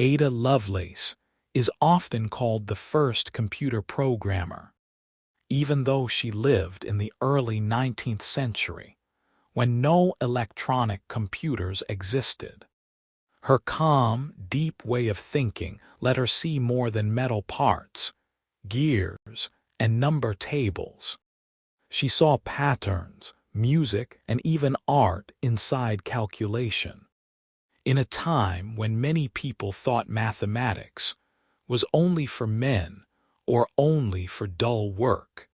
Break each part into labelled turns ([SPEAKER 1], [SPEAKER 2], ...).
[SPEAKER 1] Ada Lovelace is often called the first computer programmer, even though she lived in the early 19th century, when no electronic computers existed. Her calm, deep way of thinking let her see more than metal parts, gears, and number tables. She saw patterns, music, and even art inside calculation. In a time when many people thought mathematics was only for men or only for dull work,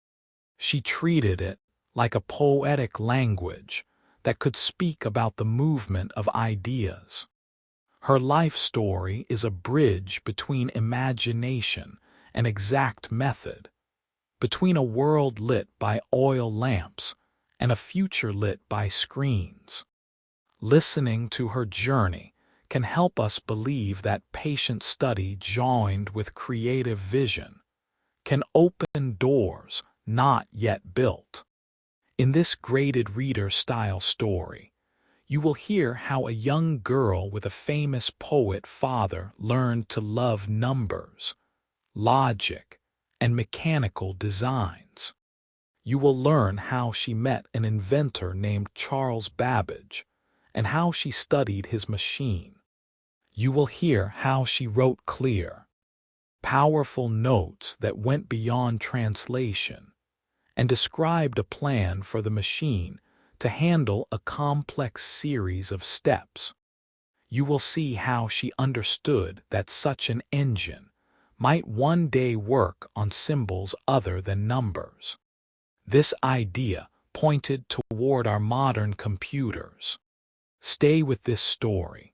[SPEAKER 1] she treated it like a poetic language that could speak about the movement of ideas. Her life story is a bridge between imagination and exact method, between a world lit by oil lamps and a future lit by screens. Listening to her journey can help us believe that patient study joined with creative vision can open doors not yet built. In this graded reader-style story, you will hear how a young girl with a famous poet father learned to love numbers, logic, and mechanical designs. You will learn how she met an inventor named Charles Babbage and how she studied his machine. You will hear how she wrote clear, powerful notes that went beyond translation and described a plan for the machine to handle a complex series of steps. You will see how she understood that such an engine might one day work on symbols other than numbers. This idea pointed toward our modern computers. Stay with this story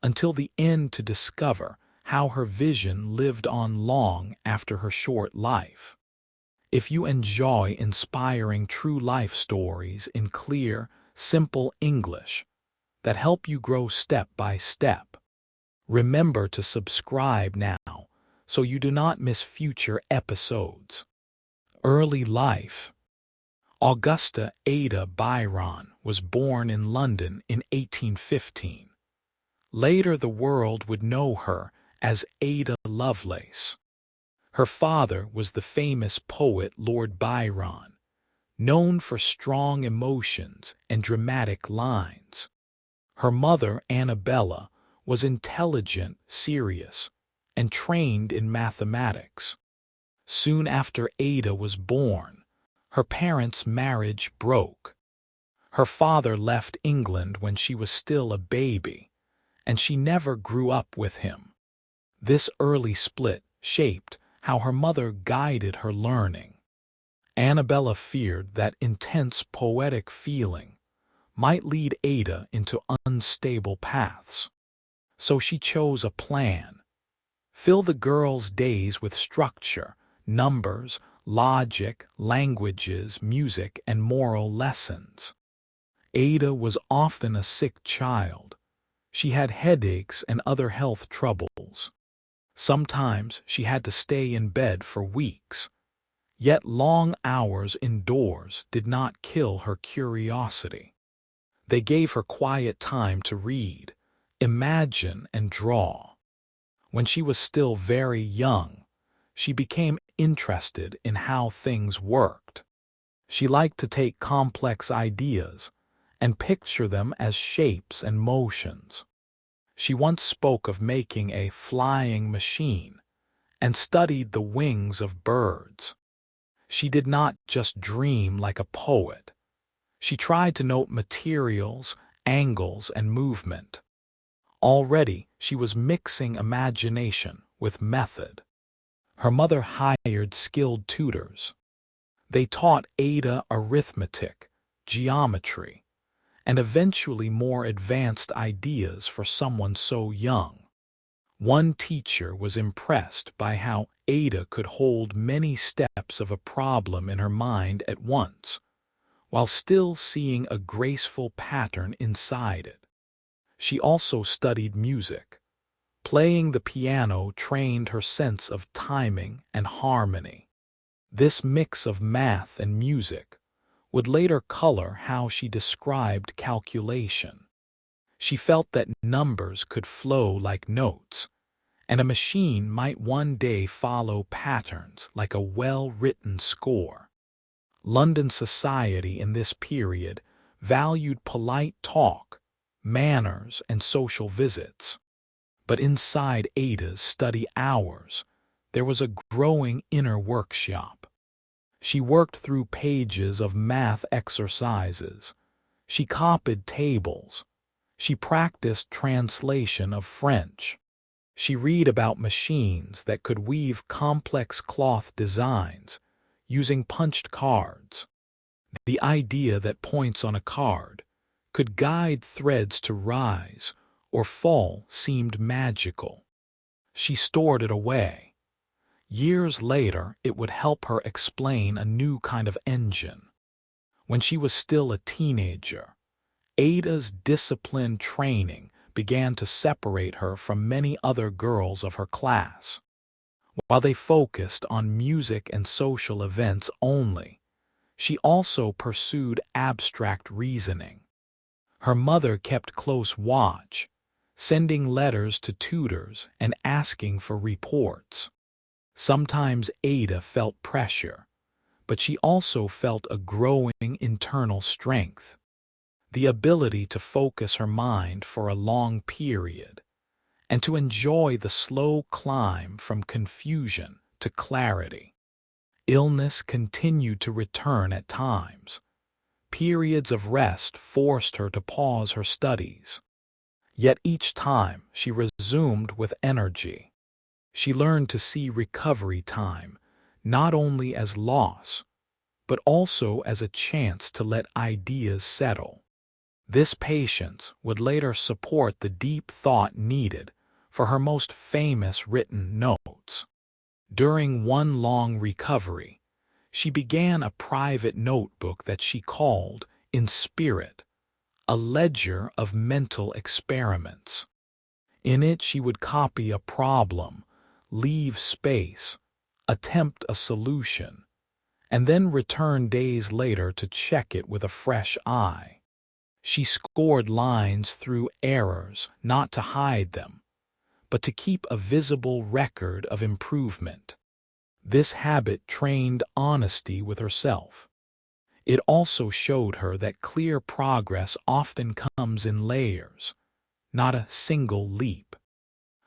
[SPEAKER 1] until the end to discover how her vision lived on long after her short life. If you enjoy inspiring true life stories in clear, simple English that help you grow step by step, remember to subscribe now so you do not miss future episodes. Early life. Augusta Ada Byron was born in London in 1815. Later the world would know her as Ada Lovelace. Her father was the famous poet Lord Byron, known for strong emotions and dramatic lines. Her mother, Annabella, was intelligent, serious, and trained in mathematics. Soon after Ada was born, her parents' marriage broke. Her father left England when she was still a baby, and she never grew up with him. This early split shaped how her mother guided her learning. Annabella feared that intense poetic feeling might lead Ada into unstable paths. So she chose a plan. Fill the girl's days with structure, numbers, logic, languages, music, and moral lessons. Ada was often a sick child. She had headaches and other health troubles. Sometimes she had to stay in bed for weeks. Yet long hours indoors did not kill her curiosity. They gave her quiet time to read, imagine, and draw. When she was still very young, she became interested in how things worked. She liked to take complex ideas and picture them as shapes and motions. She once spoke of making a flying machine and studied the wings of birds. She did not just dream like a poet. She tried to note materials, angles, and movement. Already she was mixing imagination with method. Her mother hired skilled tutors. They taught Ada arithmetic, geometry, and eventually more advanced ideas for someone so young. One teacher was impressed by how Ada could hold many steps of a problem in her mind at once, while still seeing a graceful pattern inside it. She also studied music. Playing the piano trained her sense of timing and harmony. This mix of math and music would later color how she described calculation. She felt that numbers could flow like notes, and a machine might one day follow patterns like a well-written score. London society in this period valued polite talk, manners, and social visits. But inside Ada's study hours, there was a growing inner workshop. She worked through pages of math exercises. She copied tables. She practiced translation of French. She read about machines that could weave complex cloth designs using punched cards. The idea that points on a card could guide threads to rise or fall seemed magical. She stored it away. Years later, it would help her explain a new kind of engine. When she was still a teenager, Ada's disciplined training began to separate her from many other girls of her class. While they focused on music and social events only, she also pursued abstract reasoning. Her mother kept close watch, sending letters to tutors and asking for reports. Sometimes Ada felt pressure, but she also felt a growing internal strength, the ability to focus her mind for a long period, and to enjoy the slow climb from confusion to clarity. Illness continued to return at times. Periods of rest forced her to pause her studies. Yet each time she resumed with energy. She learned to see recovery time not only as loss, but also as a chance to let ideas settle. This patience would later support the deep thought needed for her most famous written notes. During one long recovery, she began a private notebook that she called, in spirit, a ledger of mental experiments. In it she would copy a problem, leave space, attempt a solution, and then return days later to check it with a fresh eye. She scored lines through errors, not to hide them, but to keep a visible record of improvement. This habit trained honesty with herself. It also showed her that clear progress often comes in layers, not a single leap.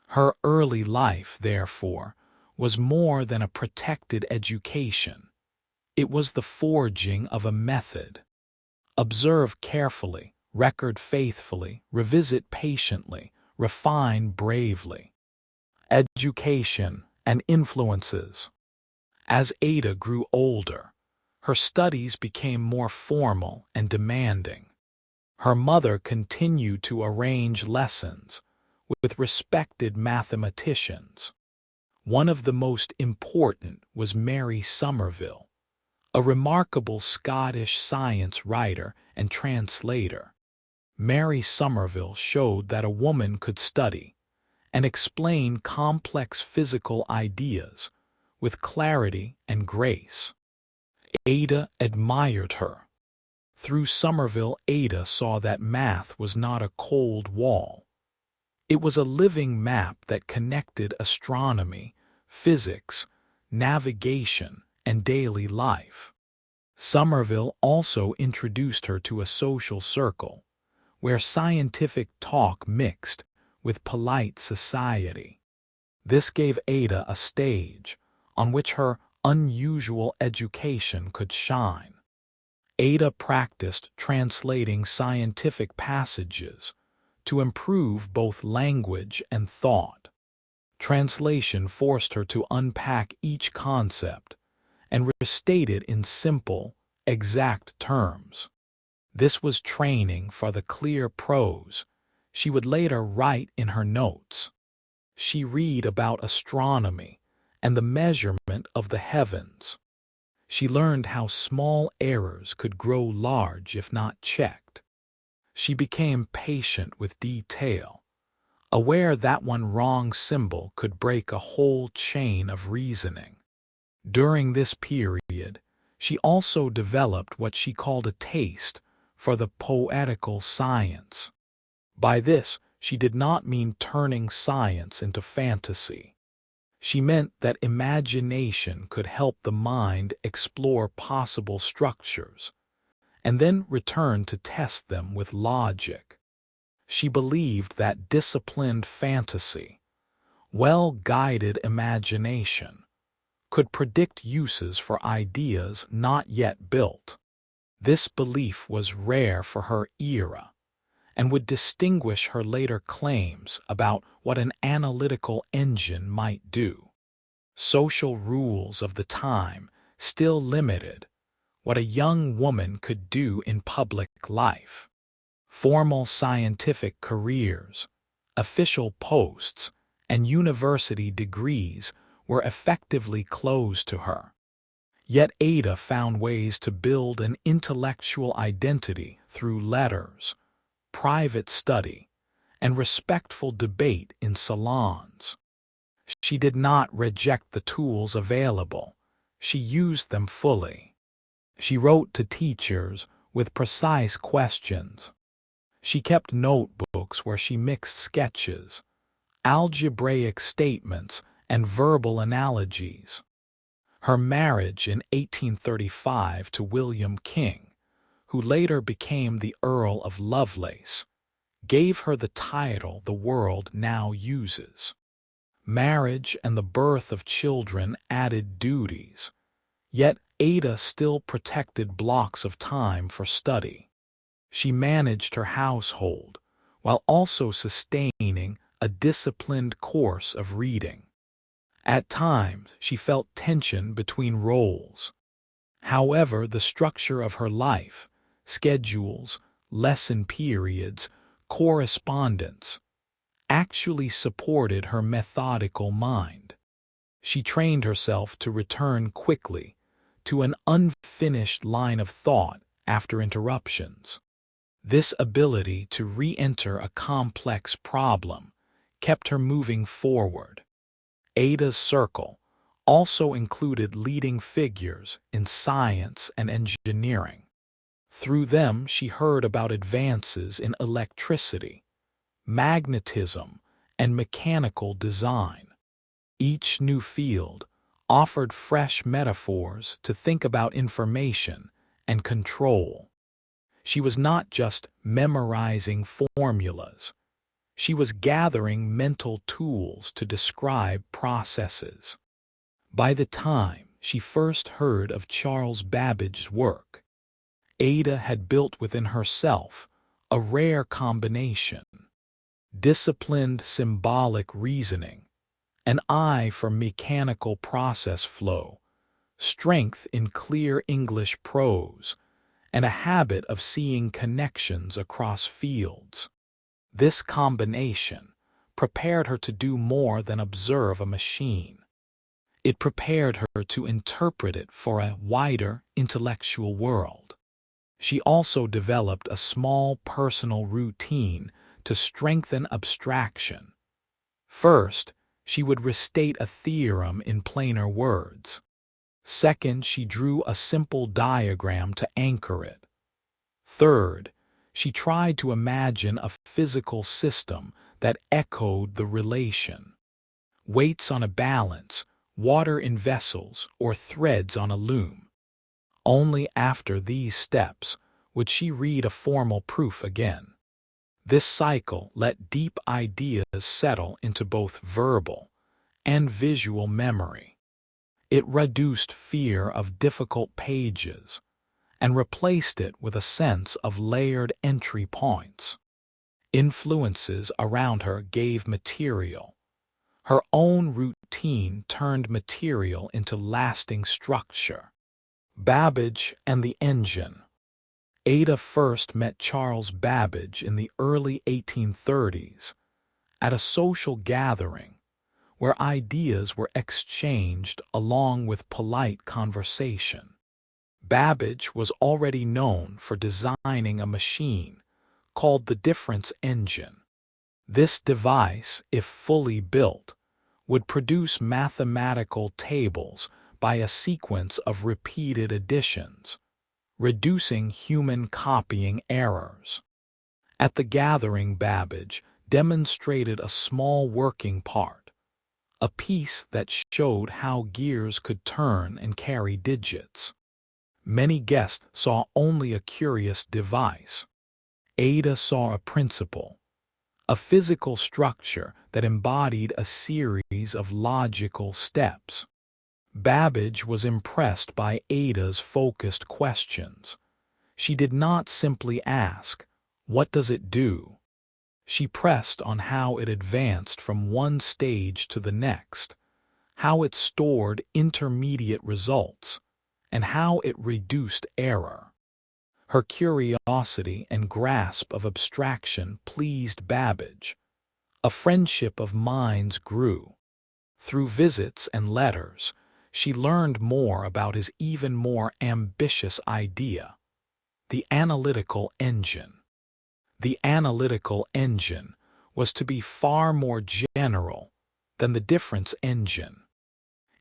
[SPEAKER 1] Her early life, therefore, was more than a protected education. It was the forging of a method. Observe carefully, record faithfully, revisit patiently, refine bravely. Education and influences. As Ada grew older, her studies became more formal and demanding. Her mother continued to arrange lessons with respected mathematicians. One of the most important was Mary Somerville, a remarkable Scottish science writer and translator. Mary Somerville showed that a woman could study and explain complex physical ideas with clarity and grace. Ada admired her. Through Somerville, Ada saw that math was not a cold wall. It was a living map that connected astronomy, physics, navigation, and daily life. Somerville also introduced her to a social circle where scientific talk mixed with polite society. This gave Ada a stage on which her unusual education could shine. Ada practiced translating scientific passages to improve both language and thought. Translation forced her to unpack each concept and restate it in simple, exact terms. This was training for the clear prose she would later write in her notes. She read about astronomy and the measurement of the heavens. She learned how small errors could grow large if not checked. She became patient with detail, aware that one wrong symbol could break a whole chain of reasoning. During this period, she also developed what she called a taste for the poetical science. By this, she did not mean turning science into fantasy. She meant that imagination could help the mind explore possible structures, and then return to test them with logic. She believed that disciplined fantasy, well-guided imagination, could predict uses for ideas not yet built. This belief was rare for her era and would distinguish her later claims about what an analytical engine might do. Social rules of the time still limited what a young woman could do in public life. Formal scientific careers, official posts, and university degrees were effectively closed to her. Yet Ada found ways to build an intellectual identity through letters, private study, and respectful debate in salons. She did not reject the tools available. She used them fully. She wrote to teachers with precise questions. She kept notebooks where she mixed sketches, algebraic statements, and verbal analogies. Her marriage in 1835 to William King, who later became the Earl of Lovelace, gave her the title the world now uses. Marriage and the birth of children added duties, yet Ada still protected blocks of time for study. She managed her household while also sustaining a disciplined course of reading. At times, she felt tension between roles. However, the structure of her life, schedules, lesson periods, correspondence, actually supported her methodical mind. She trained herself to return quickly to an unfinished line of thought after interruptions. This ability to re-enter a complex problem kept her moving forward. Ada's circle also included leading figures in science and engineering. Through them, she heard about advances in electricity, magnetism, and mechanical design. Each new field offered fresh metaphors to think about information and control. She was not just memorizing formulas. She was gathering mental tools to describe processes. By the time she first heard of Charles Babbage's work, Ada had built within herself a rare combination: disciplined symbolic reasoning, an eye for mechanical process flow, strength in clear English prose, and a habit of seeing connections across fields. This combination prepared her to do more than observe a machine. It prepared her to interpret it for a wider intellectual world. She also developed a small personal routine to strengthen abstraction. First, she would restate a theorem in plainer words. Second, she drew a simple diagram to anchor it. Third, she tried to imagine a physical system that echoed the relation. Weights on a balance, water in vessels, or threads on a loom. Only after these steps would she read a formal proof again. This cycle let deep ideas settle into both verbal and visual memory. It reduced fear of difficult pages and replaced it with a sense of layered entry points. Influences around her gave material. Her own routine turned material into lasting structure. Babbage and the engine. Ada first met Charles Babbage in the early 1830s at a social gathering where ideas were exchanged along with polite conversation. Babbage was already known for designing a machine called the difference engine. This device, if fully built, would produce mathematical tables by a sequence of repeated additions, reducing human copying errors. At the gathering, Babbage demonstrated a small working part, a piece that showed how gears could turn and carry digits. Many guests saw only a curious device. Ada saw a principle, a physical structure that embodied a series of logical steps. Babbage was impressed by Ada's focused questions. She did not simply ask, "What does it do?" She pressed on how it advanced from one stage to the next, how it stored intermediate results, and how it reduced error. Her curiosity and grasp of abstraction pleased Babbage. A friendship of minds grew. Through visits and letters, she learned more about his even more ambitious idea, the analytical engine. The analytical engine was to be far more general than the difference engine.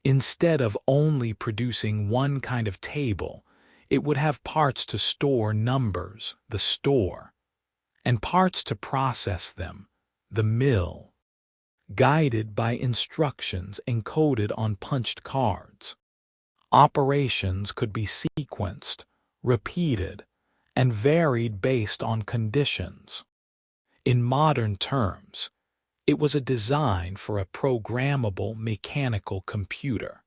[SPEAKER 1] Instead of only producing one kind of table, it would have parts to store numbers, the store, and parts to process them, the mill, guided by instructions encoded on punched cards. Operations could be sequenced, repeated, and varied based on conditions. In modern terms, it was a design for a programmable mechanical computer.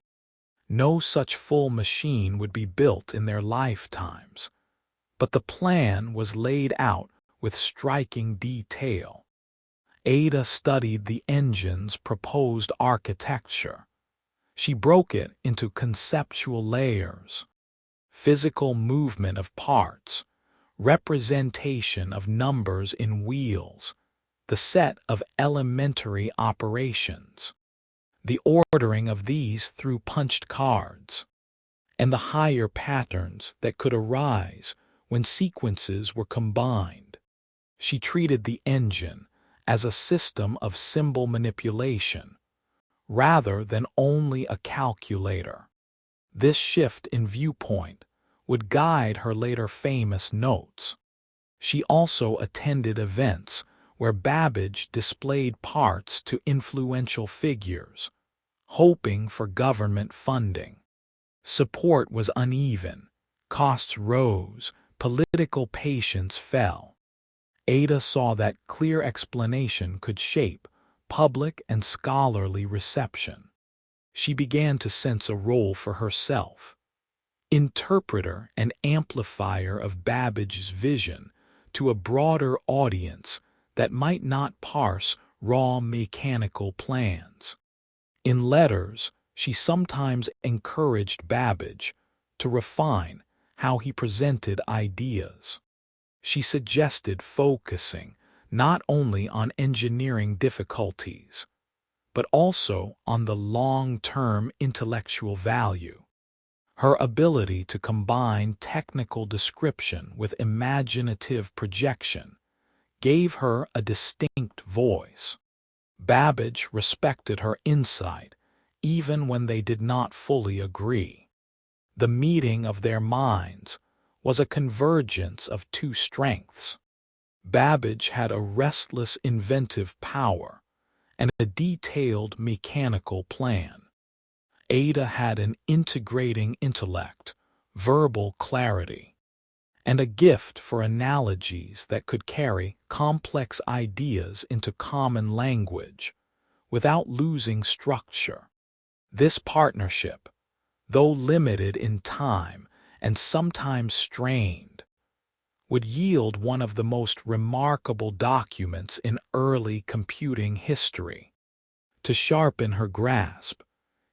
[SPEAKER 1] No such full machine would be built in their lifetimes, but the plan was laid out with striking detail. Ada studied the engine's proposed architecture. She broke it into conceptual layers: physical movement of parts, representation of numbers in wheels, the set of elementary operations, the ordering of these through punched cards, and the higher patterns that could arise when sequences were combined. She treated the engine as a system of symbol manipulation, rather than only a calculator. This shift in viewpoint would guide her later famous notes. She also attended events where Babbage displayed parts to influential figures, hoping for government funding. Support was uneven, costs rose, political patience fell. Ada saw that clear explanation could shape public and scholarly reception. She began to sense a role for herself, interpreter and amplifier of Babbage's vision to a broader audience that might not parse raw mechanical plans. In letters, she sometimes encouraged Babbage to refine how he presented ideas. She suggested focusing not only on engineering difficulties, but also on the long-term intellectual value. Her ability to combine technical description with imaginative projection gave her a distinct voice. Babbage respected her insight even when they did not fully agree. The meeting of their minds was a convergence of two strengths. Babbage had a restless inventive power and a detailed mechanical plan. Ada had an integrating intellect, verbal clarity, and a gift for analogies that could carry complex ideas into common language without losing structure. This partnership, though limited in time and sometimes strained, would yield one of the most remarkable documents in early computing history. To sharpen her grasp,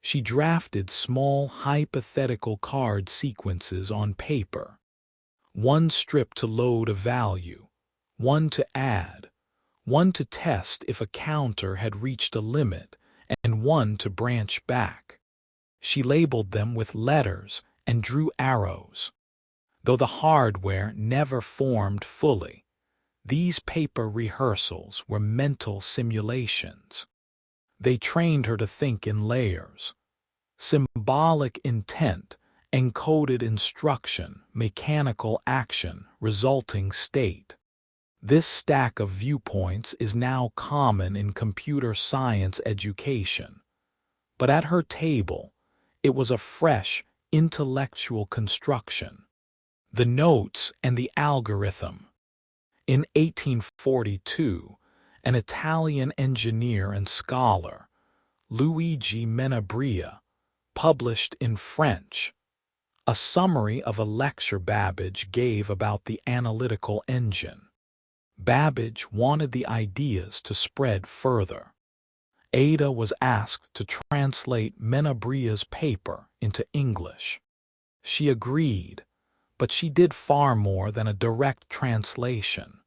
[SPEAKER 1] she drafted small hypothetical card sequences on paper. One strip to load a value, one to add, one to test if a counter had reached a limit, and one to branch back. She labeled them with letters and drew arrows. Though the hardware never formed fully, these paper rehearsals were mental simulations. They trained her to think in layers: symbolic intent, encoded instruction, mechanical action, resulting state. This stack of viewpoints is now common in computer science education. But at her table, it was a fresh, intellectual construction. The notes and the algorithm. In 1842, an Italian engineer and scholar, Luigi Menabrea, published in French a summary of a lecture Babbage gave about the analytical engine. Babbage wanted the ideas to spread further. Ada was asked to translate Menabrea's paper into English. She agreed, but she did far more than a direct translation.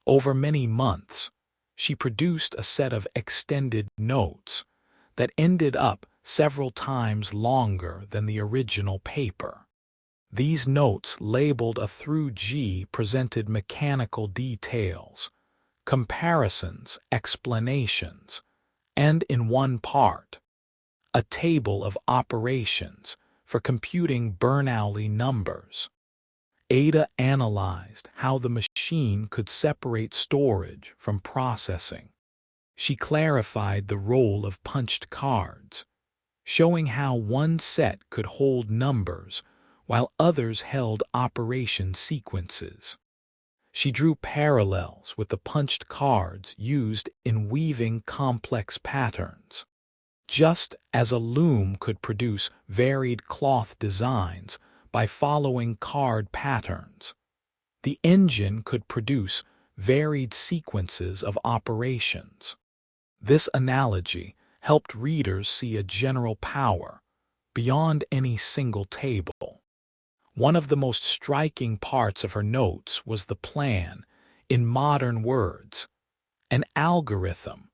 [SPEAKER 1] Over many months, she produced a set of extended notes that ended up several times longer than the original paper. These notes, labeled a through G, presented mechanical details, comparisons, explanations, and in one part, a table of operations for computing Bernoulli numbers. Ada analyzed how the machine could separate storage from processing. She clarified the role of punched cards, showing how one set could hold numbers while others held operation sequences. She drew parallels with the punched cards used in weaving complex patterns. Just as a loom could produce varied cloth designs by following card patterns, the engine could produce varied sequences of operations. This analogy helped readers see a general power beyond any single table. One of the most striking parts of her notes was the plan, in modern words, an algorithm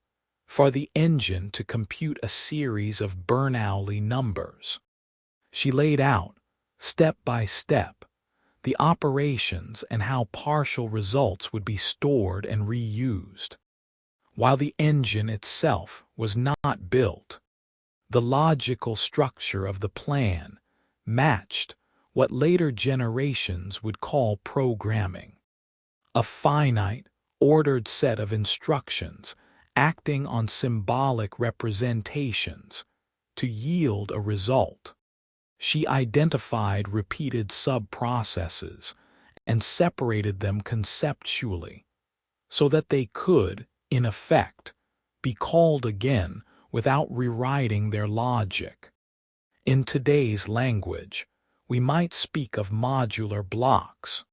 [SPEAKER 1] for the engine to compute a series of Bernoulli numbers. She laid out, step by step, the operations and how partial results would be stored and reused. While the engine itself was not built, the logical structure of the plan matched what later generations would call programming. A finite, ordered set of instructions acting on symbolic representations to yield a result. She identified repeated sub-processes and separated them conceptually so that they could, in effect, be called again without rewriting their logic. In today's language, we might speak of modular blocks.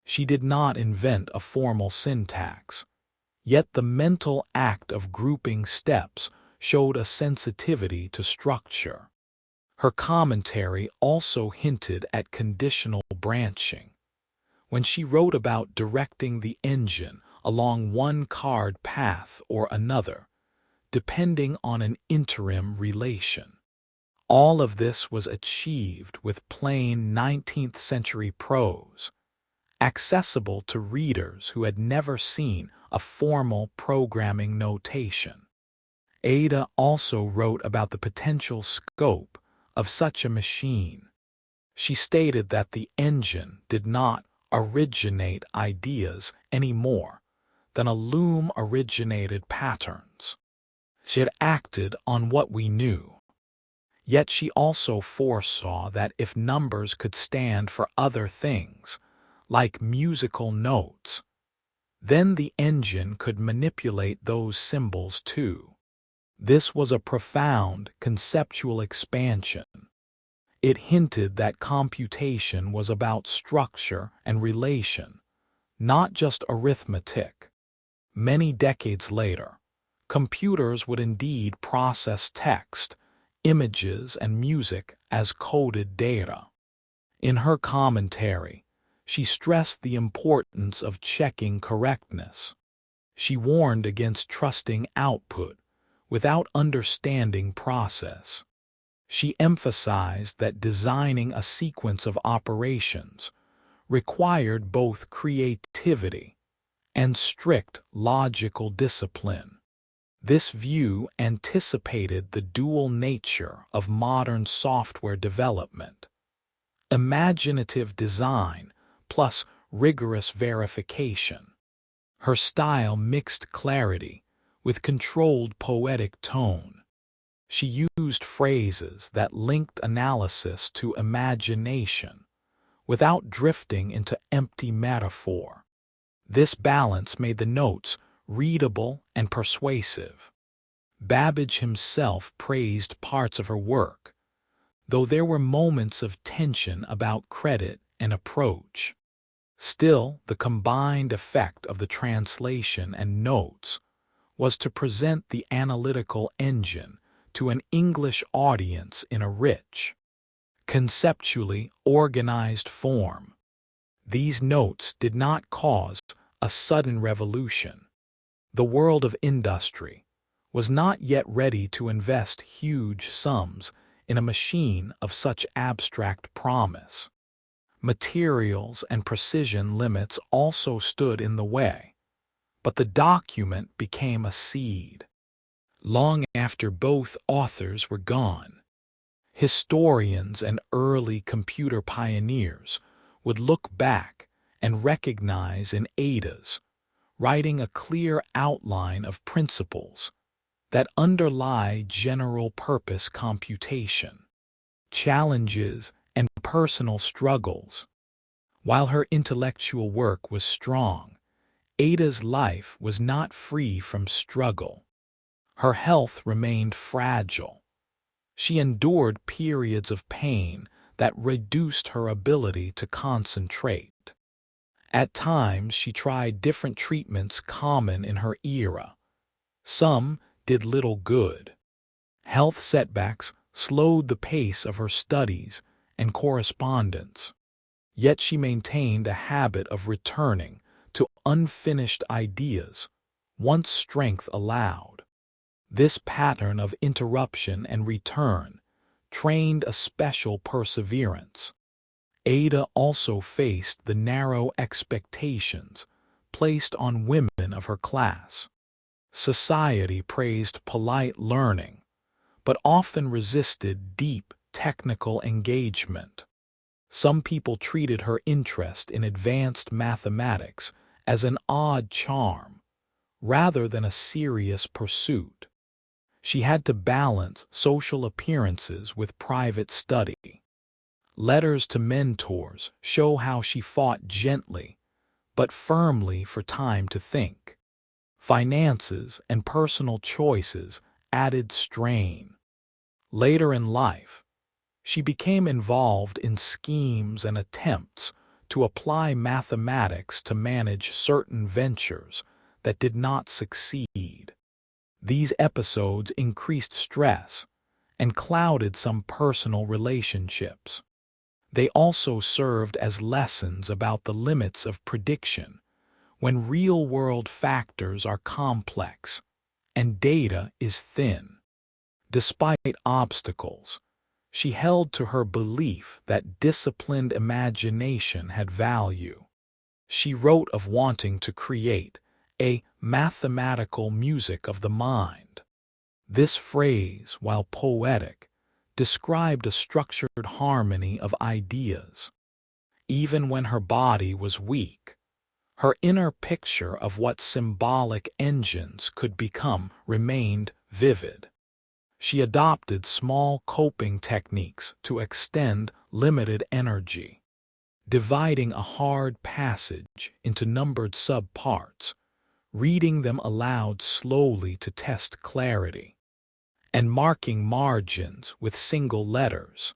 [SPEAKER 1] She did not invent a formal syntax, yet the mental act of grouping steps showed a sensitivity to structure. Her commentary also hinted at conditional branching. When she wrote about directing the engine along one card path or another, depending on an interim relation. All of this was achieved with plain 19th century prose, accessible to readers who had never seen a formal programming notation. Ada also wrote about the potential scope of such a machine. She stated that the engine did not originate ideas any more than a loom originated patterns. She had acted on what we knew. Yet she also foresaw that if numbers could stand for other things, like musical notes, then the engine could manipulate those symbols too. This was a profound conceptual expansion. It hinted that computation was about structure and relation, not just arithmetic. Many decades later, computers would indeed process text, images, and music as coded data. In her commentary, she stressed the importance of checking correctness. She warned against trusting output without understanding process. She emphasized that designing a sequence of operations required both creativity and strict logical discipline. This view anticipated the dual nature of modern software development: imaginative design plus rigorous verification. Her style mixed clarity with controlled poetic tone. She used phrases that linked analysis to imagination without drifting into empty metaphor. This balance made the notes readable and persuasive. Babbage himself praised parts of her work, though there were moments of tension about credit and approach. Still, the combined effect of the translation and notes was to present the analytical engine to an English audience in a rich, conceptually organized form. These notes did not cause a sudden revolution. The world of industry was not yet ready to invest huge sums in a machine of such abstract promise. Materials and precision limits also stood in the way, but the document became a seed. Long after both authors were gone, historians and early computer pioneers would look back and recognize in Ada's writing a clear outline of principles that underlie general-purpose computation, challenges, and personal struggles. While her intellectual work was strong, Ada's life was not free from struggle. Her health remained fragile. She endured periods of pain that reduced her ability to concentrate. At times, she tried different treatments common in her era. Some did little good. Health setbacks slowed the pace of her studies and correspondence. Yet she maintained a habit of returning to unfinished ideas once strength allowed. This pattern of interruption and return trained a special perseverance. Ada also faced the narrow expectations placed on women of her class. Society praised polite learning, but often resisted deep technical engagement. Some people treated her interest in advanced mathematics as an odd charm, rather than a serious pursuit. She had to balance social appearances with private study. Letters to mentors show how she fought gently, but firmly for time to think. Finances and personal choices added strain. Later in life, she became involved in schemes and attempts to apply mathematics to manage certain ventures that did not succeed. These episodes increased stress and clouded some personal relationships. They also served as lessons about the limits of prediction when real-world factors are complex and data is thin. Despite obstacles, she held to her belief that disciplined imagination had value. She wrote of wanting to create a mathematical music of the mind. This phrase, while poetic, described a structured harmony of ideas. Even when her body was weak, her inner picture of what symbolic engines could become remained vivid. She adopted small coping techniques to extend limited energy, dividing a hard passage into numbered subparts, reading them aloud slowly to test clarity, and marking margins with single letters.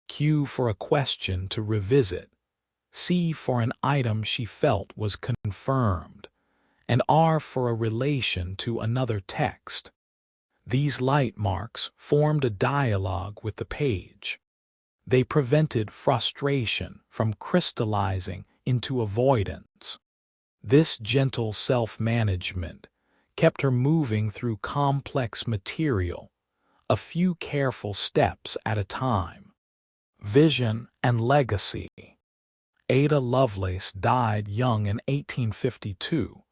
[SPEAKER 1] Q for a question to revisit, C for an item she felt was confirmed, and R for a relation to another text. These light marks formed a dialogue with the page. They prevented frustration from crystallizing into avoidance. This gentle self-management kept her moving through complex material, a few careful steps at a time. Vision and legacy. Ada Lovelace died young in 1852,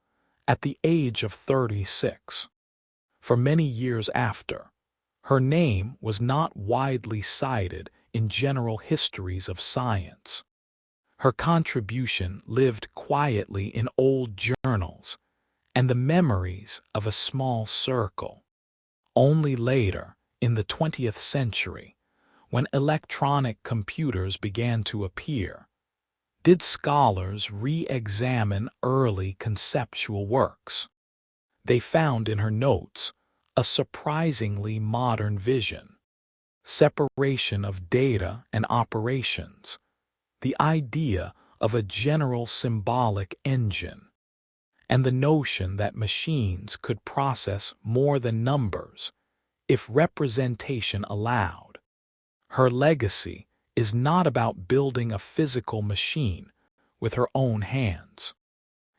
[SPEAKER 1] at the age of 36. For many years after, her name was not widely cited in general histories of science. Her contribution lived quietly in old journals and the memories of a small circle. Only later, in the 20th century, when electronic computers began to appear, did scholars re-examine early conceptual works. They found in her notes a surprisingly modern vision: separation of data and operations, the idea of a general symbolic engine, and the notion that machines could process more than numbers if representation allowed. Her legacy is not about building a physical machine with her own hands.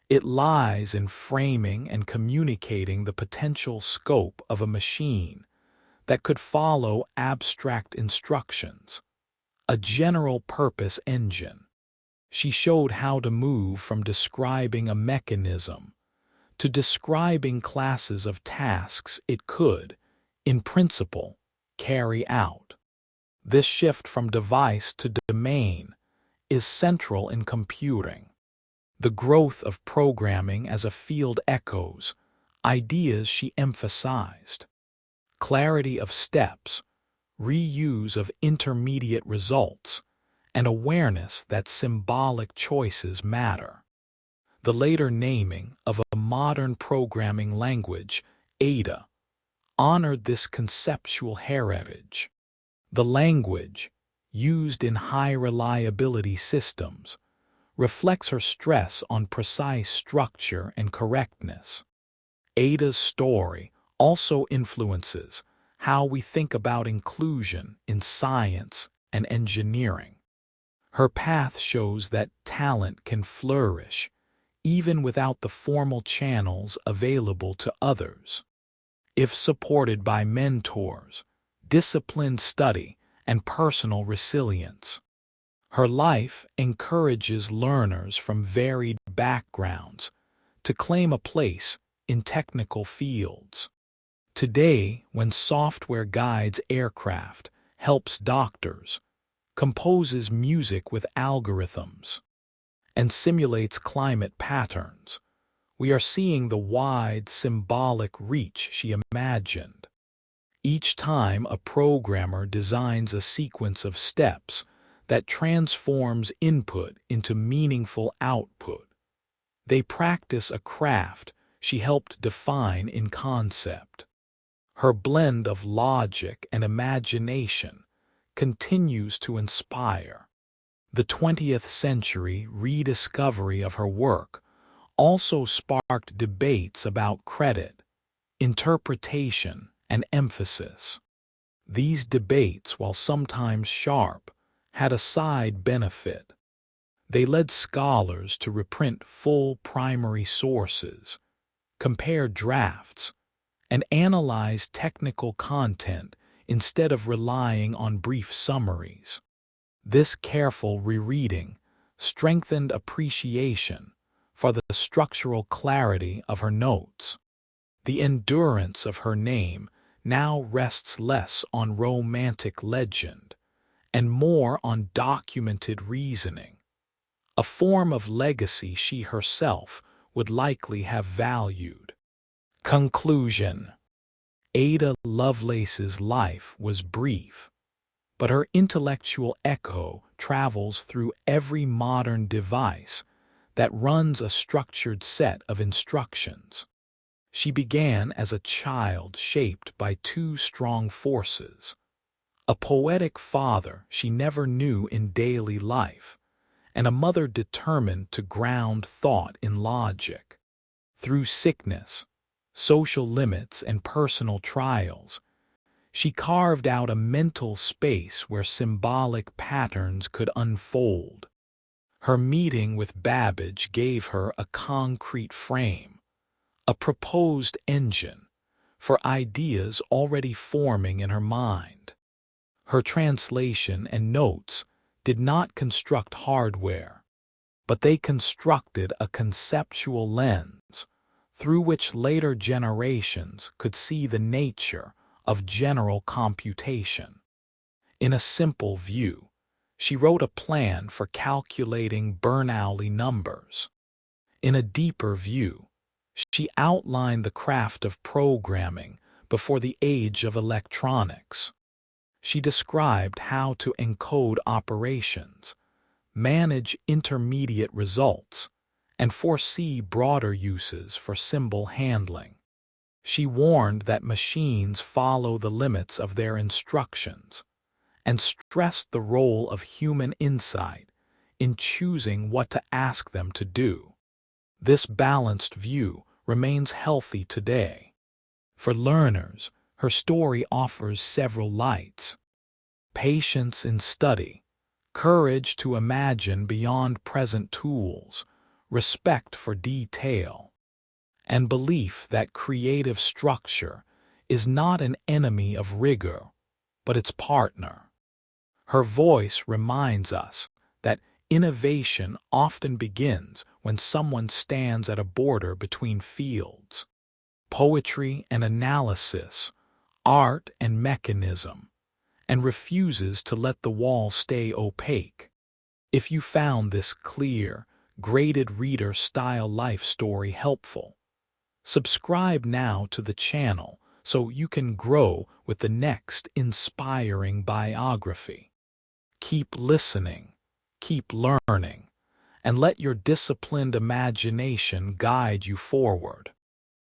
[SPEAKER 1] It lies in framing and communicating the potential scope of a machine that could follow abstract instructions, a general-purpose engine. She showed how to move from describing a mechanism to describing classes of tasks it could, in principle, carry out. This shift from device to domain is central in computing. The growth of programming as a field echoes ideas she emphasized: clarity of steps, reuse of intermediate results, and awareness that symbolic choices matter. The later naming of a modern programming language, Ada, honored this conceptual heritage. The language, used in high-reliability systems, reflects her stress on precise structure and correctness. Ada's story also influences how we think about inclusion in science and engineering. Her path shows that talent can flourish even without the formal channels available to others. If supported by mentors, disciplined study, and personal resilience. Her life encourages learners from varied backgrounds to claim a place in technical fields. Today, when software guides aircraft, helps doctors, composes music with algorithms, and simulates climate patterns, we are seeing the wide symbolic reach she imagined. Each time a programmer designs a sequence of steps that transforms input into meaningful output, they practice a craft she helped define in concept. Her blend of logic and imagination continues to inspire. The 20th century rediscovery of her work also sparked debates about credit, interpretation, and emphasis. These debates, while sometimes sharp, had a side benefit. They led scholars to reprint full primary sources, compare drafts, and analyze technical content instead of relying on brief summaries. This careful rereading strengthened appreciation for the structural clarity of her notes. The endurance of her name now rests less on romantic legend and more on documented reasoning, a form of legacy she herself would likely have valued. Conclusion: Ada Lovelace's life was brief, but her intellectual echo travels through every modern device that runs a structured set of instructions. She began as a child shaped by two strong forces: a poetic father she never knew in daily life, and a mother determined to ground thought in logic. Through sickness, social limits, and personal trials, she carved out a mental space where symbolic patterns could unfold. Her meeting with Babbage gave her a concrete frame, a proposed engine for ideas already forming in her mind. Her translation and notes did not construct hardware, but they constructed a conceptual lens through which later generations could see the nature of general computation. In a simple view, she wrote a plan for calculating Bernoulli numbers. In a deeper view, She outlined the craft of programming before the age of electronics. She described how to encode operations, manage intermediate results, and foresee broader uses for symbol handling. She warned that machines follow the limits of their instructions and stressed the role of human insight in choosing what to ask them to do. This balanced view remains healthy today. For learners, her story offers several lights: patience in study, courage to imagine beyond present tools, respect for detail, and belief that creative structure is not an enemy of rigor, but its partner. Her voice reminds us that innovation often begins when someone stands at a border between fields, poetry and analysis, art and mechanism, and refuses to let the wall stay opaque. If you found this clear, graded reader style life story helpful, subscribe now to the channel so you can grow with the next inspiring biography. Keep listening, keep learning, and let your disciplined imagination guide you forward.